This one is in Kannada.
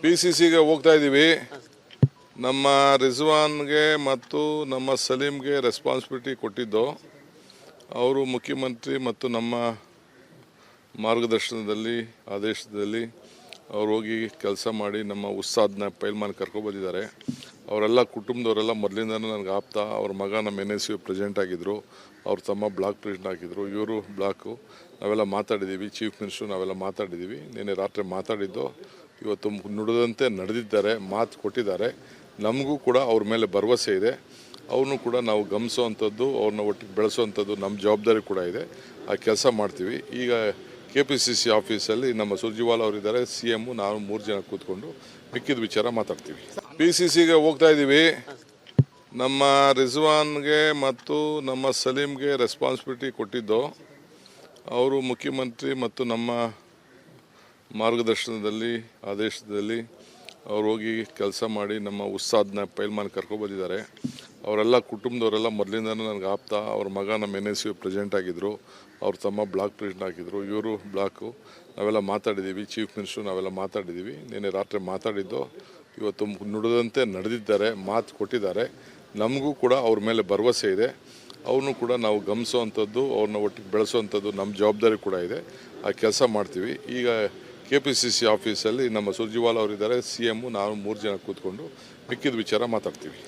PCCಗೆ ಹೋಗ್ತಾ ಇದ್ದೀವಿ. ನಮ್ಮ ರಿಜ್ವಾನ್ಗೆ ಮತ್ತು ನಮ್ಮ ಸಲೀಮ್ಗೆ ರೆಸ್ಪಾನ್ಸಿಬಿಲಿಟಿ ಕೊಟ್ಟಿದ್ದು ಅವರು ಮುಖ್ಯಮಂತ್ರಿ ಮತ್ತು ನಮ್ಮ ಮಾರ್ಗದರ್ಶನದಲ್ಲಿ ಆದೇಶದಲ್ಲಿ ಅವ್ರು ಹೋಗಿ ಕೆಲಸ ಮಾಡಿ ನಮ್ಮ ಉಸ್ತಾದ್ನ ಪೈಲ್ಮಾನ್ ಕರ್ಕೊಬಂದಿದ್ದಾರೆ. ಅವರೆಲ್ಲ ಕುಟುಂಬದವರೆಲ್ಲ ಮೊದಲಿಂದನೂ ನನಗೆ ಆಪ್ತ. ಅವ್ರ ಮಗ ನಮ್ಮ NSC ಪ್ರೆಸಿಡೆಂಟ್ ಆಗಿದ್ದರು, ಅವ್ರ ತಮ್ಮ ಬ್ಲಾಕ್ ಪ್ರೆಸಿಡೆಂಟ್ ಆಗಿದ್ದರು, ಇವರು ಬ್ಲಾಕು. ನಾವೆಲ್ಲ ಮಾತಾಡಿದ್ದೀವಿ, ಚೀಫ್ ಮಿನಿಸ್ಟ್ರು ನಾವೆಲ್ಲ ಮಾತಾಡಿದ್ದೀವಿ. ನಿನ್ನೆ ರಾತ್ರಿ ಮಾತಾಡಿದ್ದು ಇವತ್ತು ನುಡಿದಂತೆ ನಡೆದಿದ್ದಾರೆ, ಮಾತು ಕೊಟ್ಟಿದ್ದಾರೆ. ನಮಗೂ ಕೂಡ ಅವ್ರ ಮೇಲೆ ಭರವಸೆ ಇದೆ. ಅವ್ರನ್ನೂ ಕೂಡ ನಾವು ಗಮನಿಸೋವಂಥದ್ದು, ಅವ್ರನ್ನ ಒಟ್ಟಿಗೆ ಬೆಳೆಸೋವಂಥದ್ದು ನಮ್ಮ ಜವಾಬ್ದಾರಿ ಕೂಡ ಇದೆ. ಆ ಕೆಲಸ ಮಾಡ್ತೀವಿ. ಈಗ KPCC ಆಫೀಸಲ್ಲಿ ನಮ್ಮ ಸುರ್ಜಿವಾಲ ಅವರಿದ್ದಾರೆ, CM, ನಾವು 3 ಜನ ಕೂತ್ಕೊಂಡು ಮಿಕ್ಕಿದ ವಿಚಾರ ಮಾತಾಡ್ತೀವಿ. PCCಗೆ ಹೋಗ್ತಾ ಇದ್ದೀವಿ. ನಮ್ಮ ರಿಜ್ವಾನ್ಗೆ ಮತ್ತು ನಮ್ಮ ಸಲೀಮ್ಗೆ ರೆಸ್ಪಾನ್ಸಿಬಿಲಿಟಿ ಕೊಟ್ಟಿದ್ದು ಅವರು ಮುಖ್ಯಮಂತ್ರಿ ಮತ್ತು ನಮ್ಮ ಮಾರ್ಗದರ್ಶನದಲ್ಲಿ ಆದೇಶದಲ್ಲಿ ಅವ್ರು ಹೋಗಿ ಕೆಲಸ ಮಾಡಿ ನಮ್ಮ ಉಸ್ತಾದ್ನ ಪೈಲ್ಮಾನ್ ಕರ್ಕೊಬಂದಿದ್ದಾರೆ. ಅವರೆಲ್ಲ ಕುಟುಂಬದವರೆಲ್ಲ ಮೊದಲಿಂದನೂ ನನಗೆ ಆಪ್ತ. ಅವ್ರ ಮಗ ನಮ್ಮ NSC ಪ್ರೆಸಿಡೆಂಟ್ ಆಗಿದ್ದರು, ಅವ್ರ ತಮ್ಮ ಬ್ಲಾಕ್ ಪ್ರೆಸಿಡೆಂಟ್ ಆಗಿದ್ದರು, ಇವರು ಬ್ಲಾಕು. ನಾವೆಲ್ಲ ಮಾತಾಡಿದ್ದೀವಿ, ಚೀಫ್ ಮಿನಿಸ್ಟ್ರು ನಾವೆಲ್ಲ ಮಾತಾಡಿದ್ದೀವಿ. ನಿನ್ನೆ ರಾತ್ರಿ ಮಾತಾಡಿದ್ದು ಇವತ್ತು ನುಡಿದಂತೆ ನಡೆದಿದ್ದಾರೆ, ಮಾತು ಕೊಟ್ಟಿದ್ದಾರೆ. ನಮಗೂ ಕೂಡ ಅವ್ರ ಮೇಲೆ ಭರವಸೆ ಇದೆ. ಅವ್ರನ್ನೂ ಕೂಡ ನಾವು ಗಮನಿಸೋವಂಥದ್ದು, ಅವ್ರನ್ನ ಒಟ್ಟಿಗೆ ಬೆಳೆಸೋವಂಥದ್ದು ನಮ್ಮ ಜವಾಬ್ದಾರಿ ಕೂಡ ಇದೆ. ಆ ಕೆಲಸ ಮಾಡ್ತೀವಿ. ಈಗ KPCC ಆಫೀಸಲ್ಲಿ ನಮ್ಮ ಸುರ್ಜಿವಾಲ ಅವರಿದ್ದಾರೆ, CM, ನಾವು 3 ಜನ ಕೂತ್ಕೊಂಡು ಮಿಕ್ಕಿದ ವಿಚಾರ ಮಾತಾಡ್ತೀವಿ.